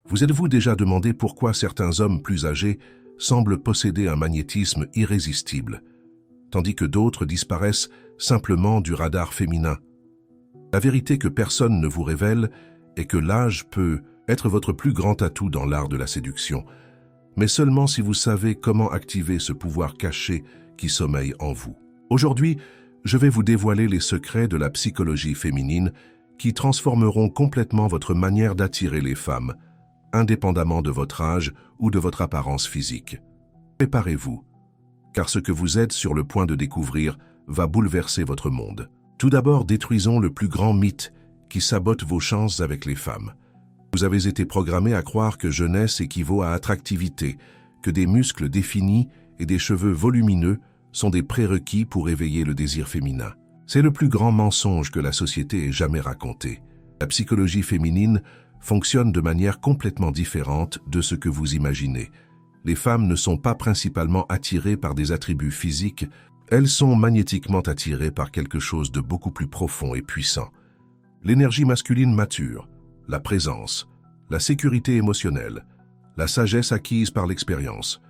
Vous êtes-vous déjà demandé pourquoi certains hommes plus âgés semblent posséder un magnétisme irrésistible, tandis que d'autres disparaissent simplement du radar féminin? La vérité que personne ne vous révèle est que l'âge peut être votre plus grand atout dans l'art de la séduction, mais seulement si vous savez comment activer ce pouvoir caché qui sommeille en vous. Aujourd'hui, je vais vous dévoiler les secrets de la psychologie féminine qui transformeront complètement votre manière d'attirer les femmes, indépendamment de votre âge ou de votre apparence physique. Préparez-vous, car ce que vous êtes sur le point de découvrir va bouleverser votre monde. Tout d'abord, détruisons le plus grand mythe qui sabote vos chances avec les femmes. Vous avez été programmé à croire que jeunesse équivaut à attractivité, que des muscles définis et des cheveux volumineux sont des prérequis pour éveiller le désir féminin. C'est le plus grand mensonge que la société ait jamais raconté. La psychologie féminine fonctionne de manière complètement différente de ce que vous imaginez. Les femmes ne sont pas principalement attirées par des attributs physiques, elles sont magnétiquement attirées par quelque chose de beaucoup plus profond et puissant. L'énergie masculine mature, la présence, la sécurité émotionnelle, la sagesse acquise par l'expérience.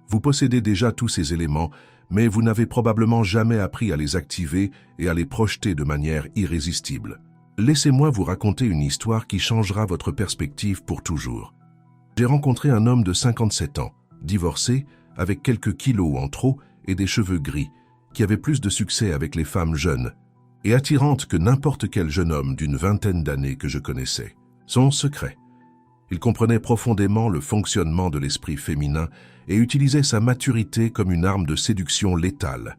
Vous possédez déjà tous ces éléments, mais vous n'avez probablement jamais appris à les activer et à les projeter de manière irrésistible. Laissez-moi vous raconter une histoire qui changera votre perspective pour toujours. J'ai rencontré un homme de 57 ans, divorcé, avec quelques kilos en trop et des cheveux gris, qui avait plus de succès avec les femmes jeunes et attirantes que n'importe quel jeune homme d'une vingtaine d'années que je connaissais. Son secret. Il comprenait profondément le fonctionnement de l'esprit féminin et utilisait sa maturité comme une arme de séduction létale.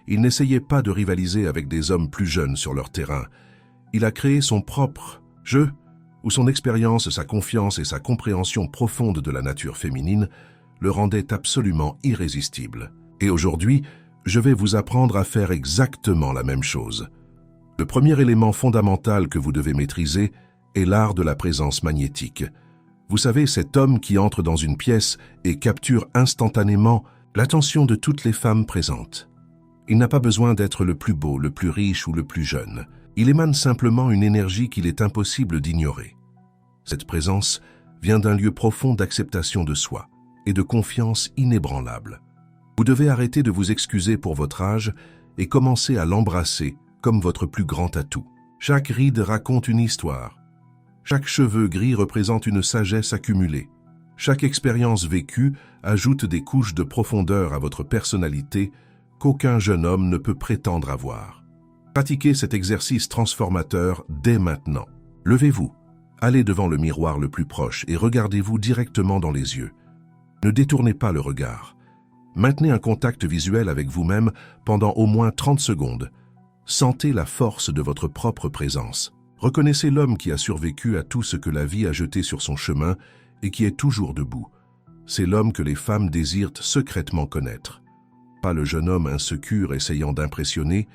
Il n'essayait pas de rivaliser avec des hommes plus jeunes sur leur terrain. Il a créé son propre jeu, où son expérience, sa confiance et sa compréhension profonde de la nature féminine le rendaient absolument irrésistible. Et aujourd'hui, je vais vous apprendre à faire exactement la même chose. Le premier élément fondamental que vous devez maîtriser est l'art de la présence magnétique. Vous savez, cet homme qui entre dans une pièce et capture instantanément l'attention de toutes les femmes présentes. Il n'a pas besoin d'être le plus beau, le plus riche ou le plus jeune. Il émane simplement une énergie qu'il est impossible d'ignorer. Cette présence vient d'un lieu profond d'acceptation de soi et de confiance inébranlable. Vous devez arrêter de vous excuser pour votre âge et commencer à l'embrasser comme votre plus grand atout. Chaque ride raconte une histoire. Chaque cheveu gris représente une sagesse accumulée. Chaque expérience vécue ajoute des couches de profondeur à votre personnalité qu'aucun jeune homme ne peut prétendre avoir. Pratiquez cet exercice transformateur dès maintenant. Levez-vous, allez devant le miroir le plus proche et regardez-vous directement dans les yeux. Ne détournez pas le regard. Maintenez un contact visuel avec vous-même pendant au moins 30 secondes. Sentez la force de votre propre présence. Reconnaissez l'homme qui a survécu à tout ce que la vie a jeté sur son chemin et qui est toujours debout. C'est l'homme que les femmes désirent secrètement connaître. Pas le jeune homme insécure essayant d'impressionner,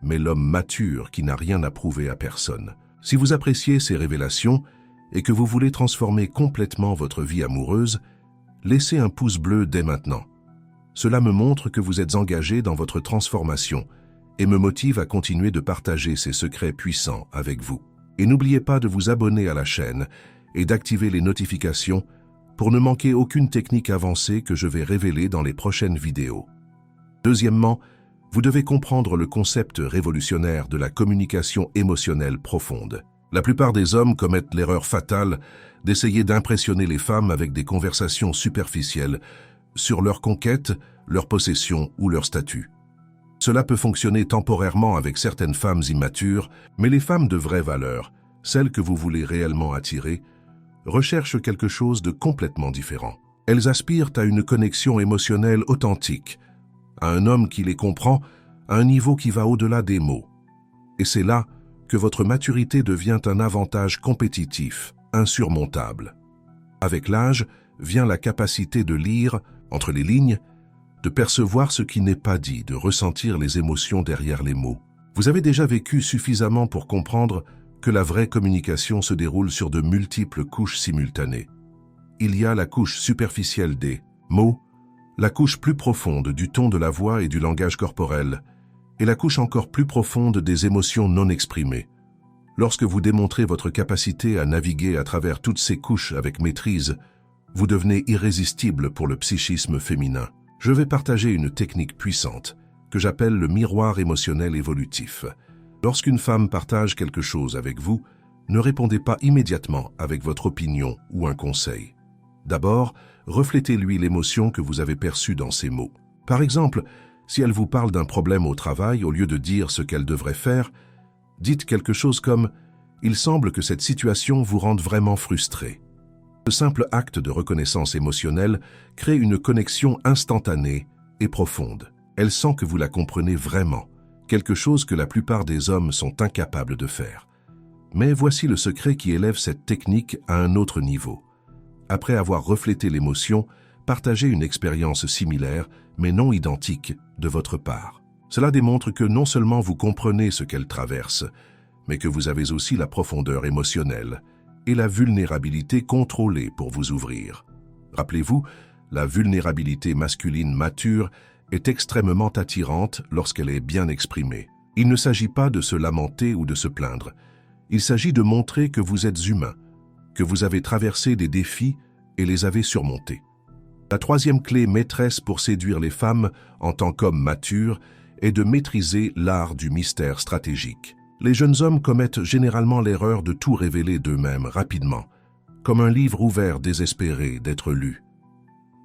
mais l'homme mature qui n'a rien à prouver à personne. Si vous appréciez ces révélations et que vous voulez transformer complètement votre vie amoureuse, laissez un pouce bleu dès maintenant. Cela me montre que vous êtes engagé dans votre transformation et me motive à continuer de partager ces secrets puissants avec vous. Et n'oubliez pas de vous abonner à la chaîne et d'activer les notifications pour ne manquer aucune technique avancée que je vais révéler dans les prochaines vidéos. Deuxièmement, vous devez comprendre le concept révolutionnaire de la communication émotionnelle profonde. La plupart des hommes commettent l'erreur fatale d'essayer d'impressionner les femmes avec des conversations superficielles sur leur conquête, leur possession ou leur statut. Cela peut fonctionner temporairement avec certaines femmes immatures, mais les femmes de vraie valeur, celles que vous voulez réellement attirer, recherchent quelque chose de complètement différent. Elles aspirent à une connexion émotionnelle authentique, à un homme qui les comprend à un niveau qui va au-delà des mots. Et c'est là que votre maturité devient un avantage compétitif, insurmontable. Avec l'âge vient la capacité de lire, entre les lignes, de percevoir ce qui n'est pas dit, de ressentir les émotions derrière les mots. Vous avez déjà vécu suffisamment pour comprendre que la vraie communication se déroule sur de multiples couches simultanées. Il y a la couche superficielle des mots, la couche plus profonde du ton de la voix et du langage corporel, et la couche encore plus profonde des émotions non exprimées. Lorsque vous démontrez votre capacité à naviguer à travers toutes ces couches avec maîtrise, vous devenez irrésistible pour le psychisme féminin. Je vais partager une technique puissante que j'appelle le miroir émotionnel évolutif. Lorsqu'une femme partage quelque chose avec vous, ne répondez pas immédiatement avec votre opinion ou un conseil. D'abord, reflétez-lui l'émotion que vous avez perçue dans ces mots. Par exemple, si elle vous parle d'un problème au travail, au lieu de dire ce qu'elle devrait faire, dites quelque chose comme « Il semble que cette situation vous rende vraiment frustré ». Ce simple acte de reconnaissance émotionnelle crée une connexion instantanée et profonde. Elle sent que vous la comprenez vraiment, quelque chose que la plupart des hommes sont incapables de faire. Mais voici le secret qui élève cette technique à un autre niveau. Après avoir reflété l'émotion, partagez une expérience similaire, mais non identique, de votre part. Cela démontre que non seulement vous comprenez ce qu'elle traverse, mais que vous avez aussi la profondeur émotionnelle et la vulnérabilité contrôlée pour vous ouvrir. Rappelez-vous, la vulnérabilité masculine mature est extrêmement attirante lorsqu'elle est bien exprimée. Il ne s'agit pas de se lamenter ou de se plaindre. Il s'agit de montrer que vous êtes humain, que vous avez traversé des défis et les avez surmontés. La troisième clé maîtresse pour séduire les femmes en tant qu'hommes matures est de maîtriser l'art du mystère stratégique. Les jeunes hommes commettent généralement l'erreur de tout révéler d'eux-mêmes rapidement, comme un livre ouvert désespéré d'être lu.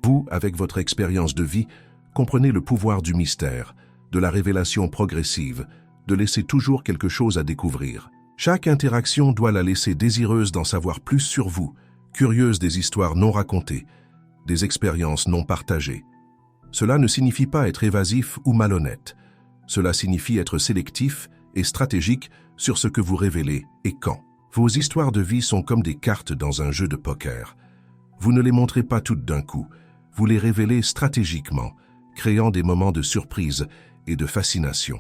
Vous, avec votre expérience de vie, comprenez le pouvoir du mystère, de la révélation progressive, de laisser toujours quelque chose à découvrir. Chaque interaction doit la laisser désireuse d'en savoir plus sur vous, curieuse des histoires non racontées, des expériences non partagées. Cela ne signifie pas être évasif ou malhonnête. Cela signifie être sélectif et stratégique sur ce que vous révélez et quand. Vos histoires de vie sont comme des cartes dans un jeu de poker. Vous ne les montrez pas toutes d'un coup, vous les révélez stratégiquement, créant des moments de surprise et de fascination.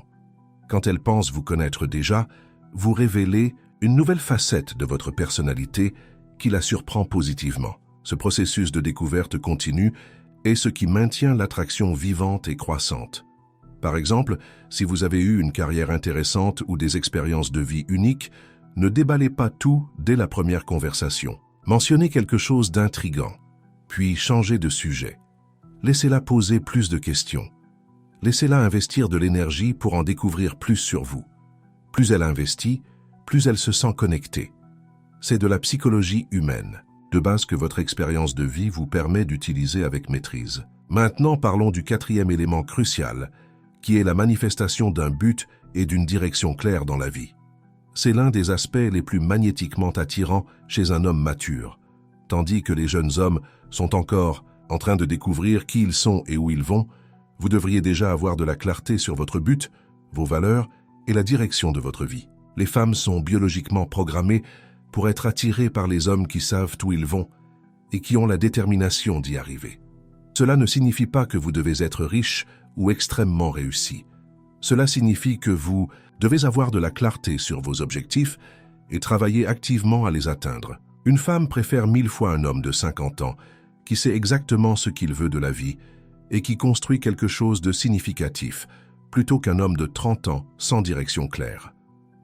Quand elle pense vous connaître déjà, vous révélez une nouvelle facette de votre personnalité qui la surprend positivement. Ce processus de découverte continue est ce qui maintient l'attraction vivante et croissante. Par exemple, si vous avez eu une carrière intéressante ou des expériences de vie uniques, ne déballez pas tout dès la première conversation. Mentionnez quelque chose d'intriguant, puis changez de sujet. Laissez-la poser plus de questions. Laissez-la investir de l'énergie pour en découvrir plus sur vous. Plus elle investit, plus elle se sent connectée. C'est de la psychologie humaine, de base que votre expérience de vie vous permet d'utiliser avec maîtrise. Maintenant, parlons du quatrième élément crucial, qui est la manifestation d'un but et d'une direction claire dans la vie. C'est l'un des aspects les plus magnétiquement attirants chez un homme mature, tandis que les jeunes hommes sont encore en train de découvrir qui ils sont et où ils vont. Vous devriez déjà avoir de la clarté sur votre but, vos valeurs et la direction de votre vie. Les femmes sont biologiquement programmées pour être attirées par les hommes qui savent où ils vont et qui ont la détermination d'y arriver. Cela ne signifie pas que vous devez être riche ou extrêmement réussi. Cela signifie que vous devez avoir de la clarté sur vos objectifs et travailler activement à les atteindre. Une femme préfère 1000 fois un homme de 50 ans qui sait exactement ce qu'il veut de la vie et qui construit quelque chose de significatif, plutôt qu'un homme de 30 ans sans direction claire.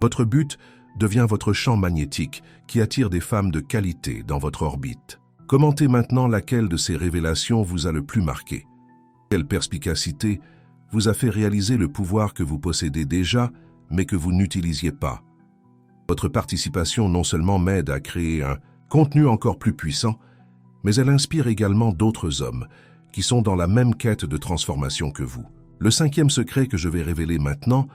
Votre but devient votre champ magnétique qui attire des femmes de qualité dans votre orbite. Commentez maintenant laquelle de ces révélations vous a le plus marqué. Quelle perspicacité vous a fait réaliser le pouvoir que vous possédez déjà, mais que vous n'utilisiez pas. Votre participation non seulement m'aide à créer un contenu encore plus puissant, mais elle inspire également d'autres hommes qui sont dans la même quête de transformation que vous. Le cinquième secret que je vais révéler maintenant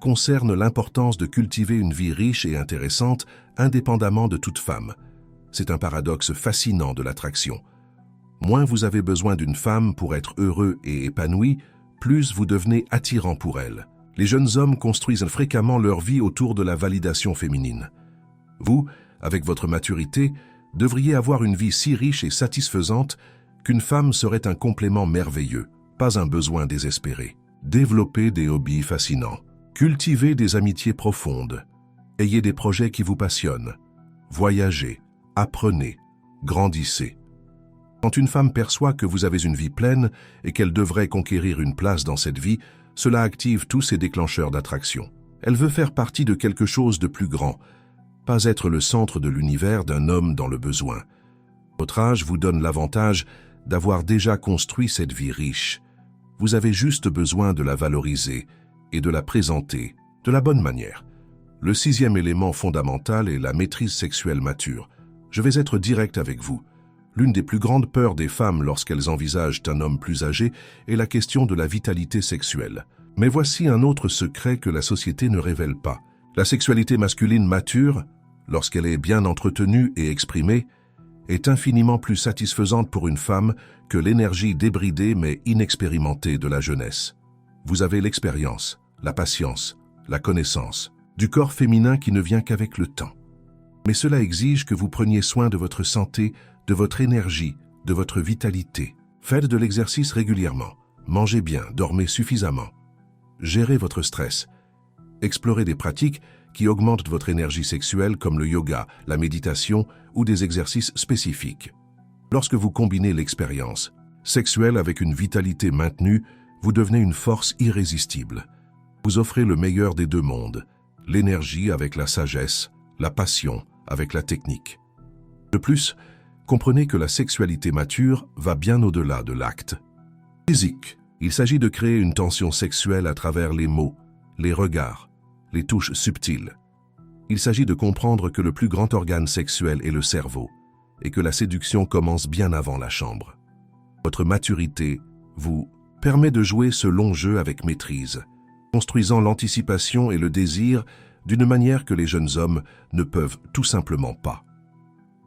concerne l'importance de cultiver une vie riche et intéressante indépendamment de toute femme. C'est un paradoxe fascinant de l'attraction. Moins vous avez besoin d'une femme pour être heureux et épanoui, plus vous devenez attirant pour elle. Les jeunes hommes construisent fréquemment leur vie autour de la validation féminine. Vous, avec votre maturité, devriez avoir une vie si riche et satisfaisante qu'une femme serait un complément merveilleux, pas un besoin désespéré. Développez des hobbies fascinants. Cultivez des amitiés profondes. Ayez des projets qui vous passionnent. Voyagez, apprenez, grandissez. Quand une femme perçoit que vous avez une vie pleine et qu'elle devrait conquérir une place dans cette vie, cela active tous ses déclencheurs d'attraction. Elle veut faire partie de quelque chose de plus grand, pas être le centre de l'univers d'un homme dans le besoin. Votre âge vous donne l'avantage d'avoir déjà construit cette vie riche. Vous avez juste besoin de la valoriser et de la présenter de la bonne manière. Le 6e élément fondamental est la maîtrise sexuelle mature. Je vais être direct avec vous. L'une des plus grandes peurs des femmes lorsqu'elles envisagent un homme plus âgé est la question de la vitalité sexuelle. Mais voici un autre secret que la société ne révèle pas. La sexualité masculine mature, lorsqu'elle est bien entretenue et exprimée, est infiniment plus satisfaisante pour une femme que l'énergie débridée mais inexpérimentée de la jeunesse. Vous avez l'expérience, la patience, la connaissance, du corps féminin qui ne vient qu'avec le temps. Mais cela exige que vous preniez soin de votre santé, de votre énergie, de votre vitalité. Faites de l'exercice régulièrement, mangez bien, dormez suffisamment. Gérez votre stress. Explorez des pratiques qui augmentent votre énergie sexuelle comme le yoga, la méditation ou des exercices spécifiques. Lorsque vous combinez l'expérience sexuelle avec une vitalité maintenue, vous devenez une force irrésistible. Vous offrez le meilleur des deux mondes, l'énergie avec la sagesse, la passion avec la technique. De plus, comprenez que la sexualité mature va bien au-delà de l'acte physique. Il s'agit de créer une tension sexuelle à travers les mots, les regards, les touches subtiles. Il s'agit de comprendre que le plus grand organe sexuel est le cerveau et que la séduction commence bien avant la chambre. Votre maturité vous permet de jouer ce long jeu avec maîtrise, construisant l'anticipation et le désir d'une manière que les jeunes hommes ne peuvent tout simplement pas.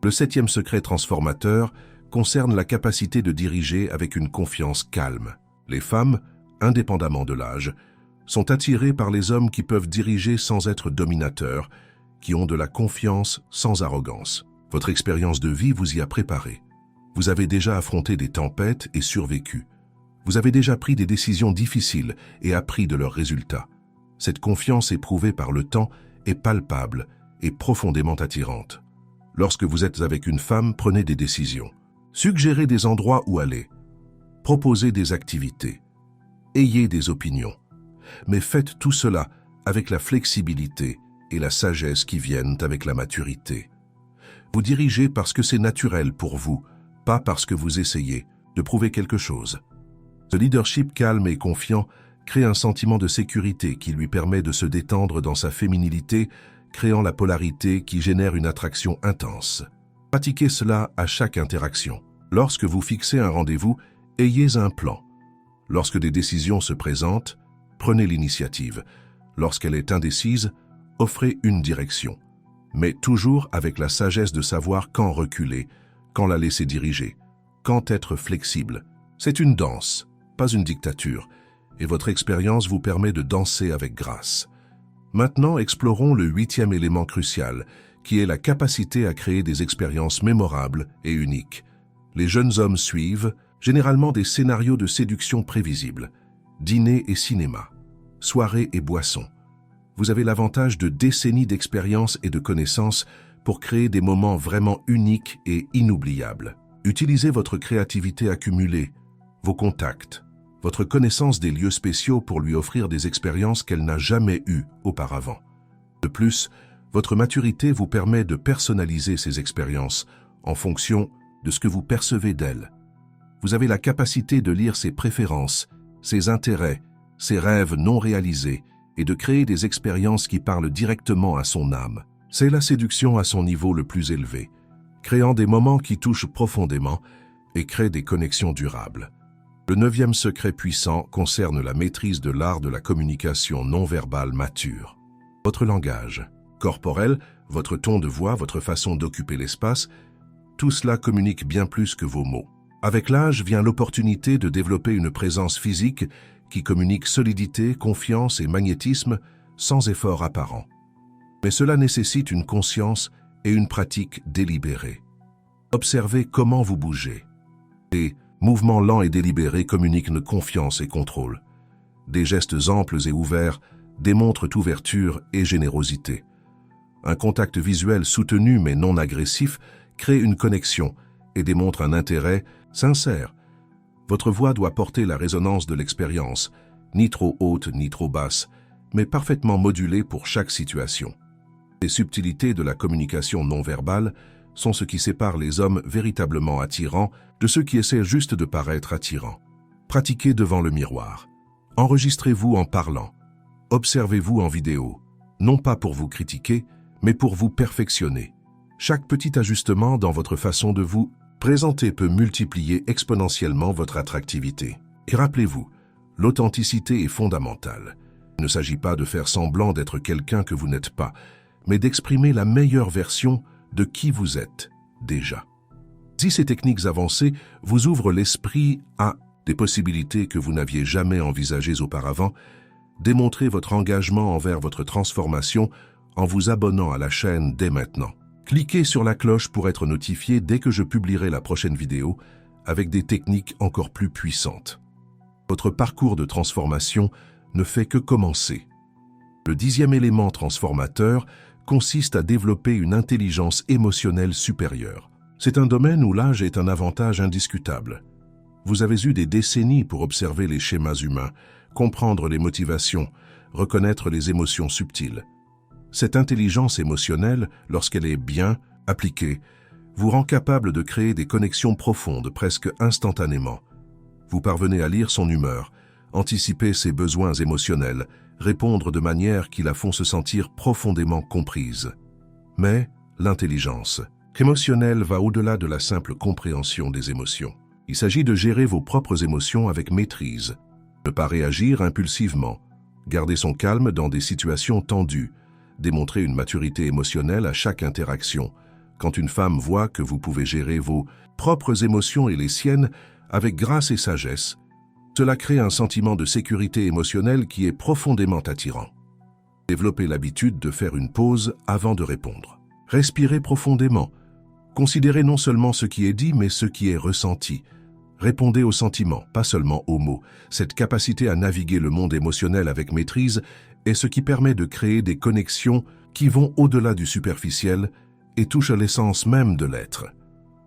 Le 7e secret transformateur concerne la capacité de diriger avec une confiance calme. Les femmes, indépendamment de l'âge, sont attirées par les hommes qui peuvent diriger sans être dominateurs, qui ont de la confiance sans arrogance. Votre expérience de vie vous y a préparé. Vous avez déjà affronté des tempêtes et survécu. Vous avez déjà pris des décisions difficiles et appris de leurs résultats. Cette confiance éprouvée par le temps est palpable et profondément attirante. Lorsque vous êtes avec une femme, prenez des décisions. Suggérez des endroits où aller. Proposez des activités. Ayez des opinions. Mais faites tout cela avec la flexibilité et la sagesse qui viennent avec la maturité. Vous dirigez parce que c'est naturel pour vous, pas parce que vous essayez de prouver quelque chose. Ce leadership calme et confiant crée un sentiment de sécurité qui lui permet de se détendre dans sa féminilité, créant la polarité qui génère une attraction intense. Pratiquez cela à chaque interaction. Lorsque vous fixez un rendez-vous, ayez un plan. Lorsque des décisions se présentent, prenez l'initiative. Lorsqu'elle est indécise, offrez une direction. Mais toujours avec la sagesse de savoir quand reculer, quand la laisser diriger, quand être flexible. C'est une danse, pas une dictature, et votre expérience vous permet de danser avec grâce. Maintenant, explorons le 8e élément crucial, qui est la capacité à créer des expériences mémorables et uniques. Les jeunes hommes suivent généralement des scénarios de séduction prévisibles, dîner et cinéma, soirées et boissons. Vous avez l'avantage de décennies d'expérience et de connaissances pour créer des moments vraiment uniques et inoubliables. Utilisez votre créativité accumulée, vos contacts, votre connaissance des lieux spéciaux pour lui offrir des expériences qu'elle n'a jamais eues auparavant. De plus, votre maturité vous permet de personnaliser ces expériences en fonction de ce que vous percevez d'elle. Vous avez la capacité de lire ses préférences, ses intérêts, ses rêves non réalisés et de créer des expériences qui parlent directement à son âme. C'est la séduction à son niveau le plus élevé, créant des moments qui touchent profondément et créent des connexions durables. Le 9e secret puissant concerne la maîtrise de l'art de la communication non-verbale mature. Votre langage corporel, votre ton de voix, votre façon d'occuper l'espace, tout cela communique bien plus que vos mots. Avec l'âge vient l'opportunité de développer une présence physique qui communique solidité, confiance et magnétisme sans effort apparent. Mais cela nécessite une conscience et une pratique délibérée. Observez comment vous bougez. Des mouvements lents et délibérés communiquent une confiance et contrôle. Des gestes amples et ouverts démontrent ouverture et générosité. Un contact visuel soutenu mais non agressif crée une connexion et démontre un intérêt sincère. Votre voix doit porter la résonance de l'expérience, ni trop haute ni trop basse, mais parfaitement modulée pour chaque situation. Les subtilités de la communication non verbale sont ce qui sépare les hommes véritablement attirants de ceux qui essaient juste de paraître attirants. Pratiquez devant le miroir. Enregistrez-vous en parlant. Observez-vous en vidéo, non pas pour vous critiquer, mais pour vous perfectionner. Chaque petit ajustement dans votre façon de vous présenter peut multiplier exponentiellement votre attractivité. Et rappelez-vous, l'authenticité est fondamentale. Il ne s'agit pas de faire semblant d'être quelqu'un que vous n'êtes pas, mais d'exprimer la meilleure version de qui vous êtes déjà. Si ces techniques avancées vous ouvrent l'esprit à des possibilités que vous n'aviez jamais envisagées auparavant, démontrez votre engagement envers votre transformation en vous abonnant à la chaîne dès maintenant. Cliquez sur la cloche pour être notifié dès que je publierai la prochaine vidéo avec des techniques encore plus puissantes. Votre parcours de transformation ne fait que commencer. Le 10e élément transformateur consiste à développer une intelligence émotionnelle supérieure. C'est un domaine où l'âge est un avantage indiscutable. Vous avez eu des décennies pour observer les schémas humains, comprendre les motivations, reconnaître les émotions subtiles. Cette intelligence émotionnelle, lorsqu'elle est bien appliquée, vous rend capable de créer des connexions profondes presque instantanément. Vous parvenez à lire son humeur, anticiper ses besoins émotionnels, répondre de manière qui la font se sentir profondément comprise. Mais l'intelligence émotionnelle va au-delà de la simple compréhension des émotions. Il s'agit de gérer vos propres émotions avec maîtrise, ne pas réagir impulsivement, garder son calme dans des situations tendues, démontrer une maturité émotionnelle à chaque interaction. Quand une femme voit que vous pouvez gérer vos propres émotions et les siennes avec grâce et sagesse, cela crée un sentiment de sécurité émotionnelle qui est profondément attirant. Développez l'habitude de faire une pause avant de répondre. Respirez profondément. Considérez non seulement ce qui est dit, mais ce qui est ressenti. Répondez aux sentiments, pas seulement aux mots. Cette capacité à naviguer le monde émotionnel avec maîtrise est ce qui permet de créer des connexions qui vont au-delà du superficiel et touchent à l'essence même de l'être.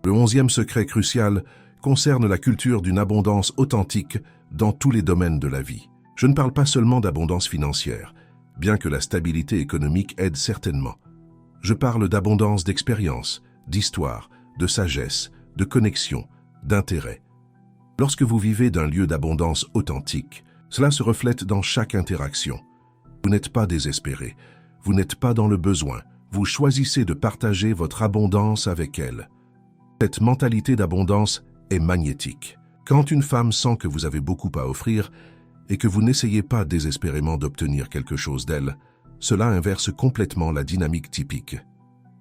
Le 11e secret crucial concerne la culture d'une abondance authentique dans tous les domaines de la vie. Je ne parle pas seulement d'abondance financière, bien que la stabilité économique aide certainement. Je parle d'abondance d'expérience, d'histoire, de sagesse, de connexion, d'intérêt. Lorsque vous vivez d'un lieu d'abondance authentique, cela se reflète dans chaque interaction. Vous n'êtes pas désespéré, vous n'êtes pas dans le besoin, vous choisissez de partager votre abondance avec elle. Cette mentalité d'abondance est magnétique. Quand une femme sent que vous avez beaucoup à offrir et que vous n'essayez pas désespérément d'obtenir quelque chose d'elle, cela inverse complètement la dynamique typique.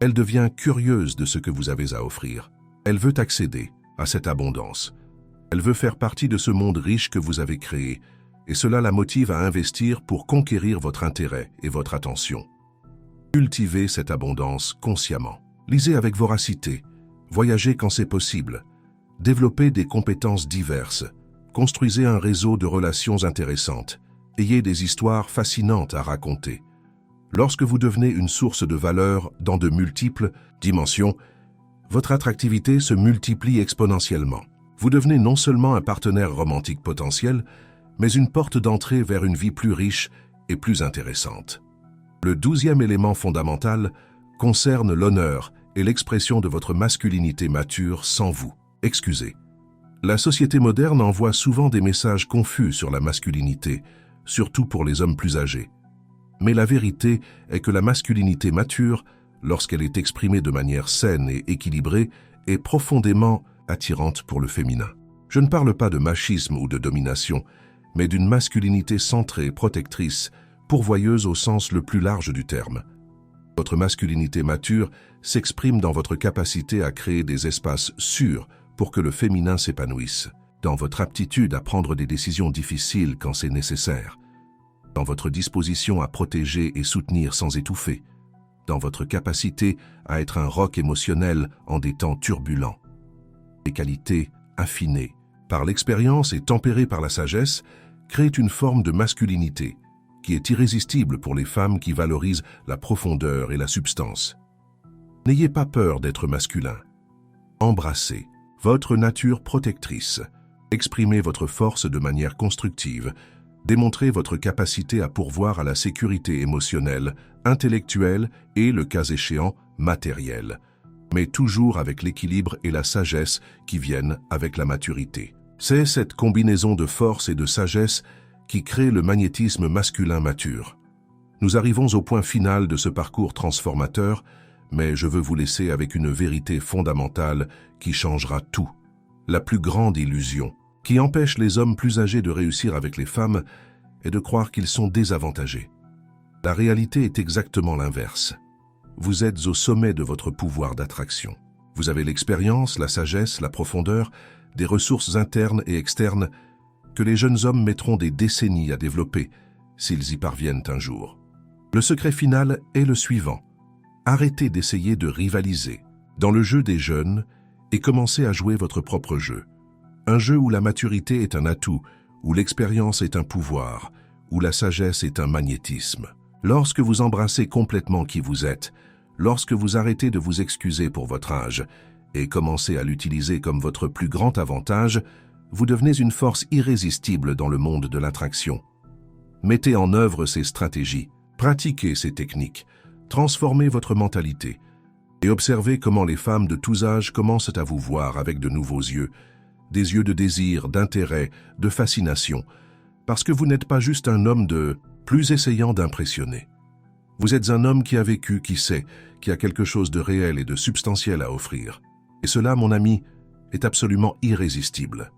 Elle devient curieuse de ce que vous avez à offrir. Elle veut accéder à cette abondance. Elle veut faire partie de ce monde riche que vous avez créé, et cela la motive à investir pour conquérir votre intérêt et votre attention. Cultivez cette abondance consciemment. Lisez avec voracité. Voyagez quand c'est possible. Développez des compétences diverses. Construisez un réseau de relations intéressantes. Ayez des histoires fascinantes à raconter. Lorsque vous devenez une source de valeur dans de multiples dimensions, votre attractivité se multiplie exponentiellement. Vous devenez non seulement un partenaire romantique potentiel, mais une porte d'entrée vers une vie plus riche et plus intéressante. Le 12e élément fondamental concerne l'honneur et l'expression de votre masculinité mature sans vous. Excusez. La société moderne envoie souvent des messages confus sur la masculinité, surtout pour les hommes plus âgés. Mais la vérité est que la masculinité mature, lorsqu'elle est exprimée de manière saine et équilibrée, est profondément attirante pour le féminin. Je ne parle pas de machisme ou de domination, mais d'une masculinité centrée, protectrice, pourvoyeuse au sens le plus large du terme. Votre masculinité mature s'exprime dans votre capacité à créer des espaces sûrs pour que le féminin s'épanouisse, dans votre aptitude à prendre des décisions difficiles quand c'est nécessaire, dans votre disposition à protéger et soutenir sans étouffer, dans votre capacité à être un roc émotionnel en des temps turbulents. Les qualités affinées par l'expérience et tempérées par la sagesse créent une forme de masculinité qui est irrésistible pour les femmes qui valorisent la profondeur et la substance. N'ayez pas peur d'être masculin. Embrassez votre nature protectrice. Exprimez votre force de manière constructive. Démontrez votre capacité à pourvoir à la sécurité émotionnelle intellectuel et, le cas échéant, matériel, mais toujours avec l'équilibre et la sagesse qui viennent avec la maturité. C'est cette combinaison de force et de sagesse qui crée le magnétisme masculin mature. Nous arrivons au point final de ce parcours transformateur, mais je veux vous laisser avec une vérité fondamentale qui changera tout. La plus grande illusion qui empêche les hommes plus âgés de réussir avec les femmes est de croire qu'ils sont désavantagés. La réalité est exactement l'inverse. Vous êtes au sommet de votre pouvoir d'attraction. Vous avez l'expérience, la sagesse, la profondeur, des ressources internes et externes que les jeunes hommes mettront des décennies à développer s'ils y parviennent un jour. Le secret final est le suivant. Arrêtez d'essayer de rivaliser dans le jeu des jeunes et commencez à jouer votre propre jeu. Un jeu où la maturité est un atout, où l'expérience est un pouvoir, où la sagesse est un magnétisme. Lorsque vous embrassez complètement qui vous êtes, lorsque vous arrêtez de vous excuser pour votre âge et commencez à l'utiliser comme votre plus grand avantage, vous devenez une force irrésistible dans le monde de l'attraction. Mettez en œuvre ces stratégies, pratiquez ces techniques, transformez votre mentalité et observez comment les femmes de tous âges commencent à vous voir avec de nouveaux yeux, des yeux de désir, d'intérêt, de fascination, parce que vous n'êtes pas juste un homme plus essayant d'impressionner. Vous êtes un homme qui a vécu, qui sait, qui a quelque chose de réel et de substantiel à offrir. Et cela, mon ami, est absolument irrésistible.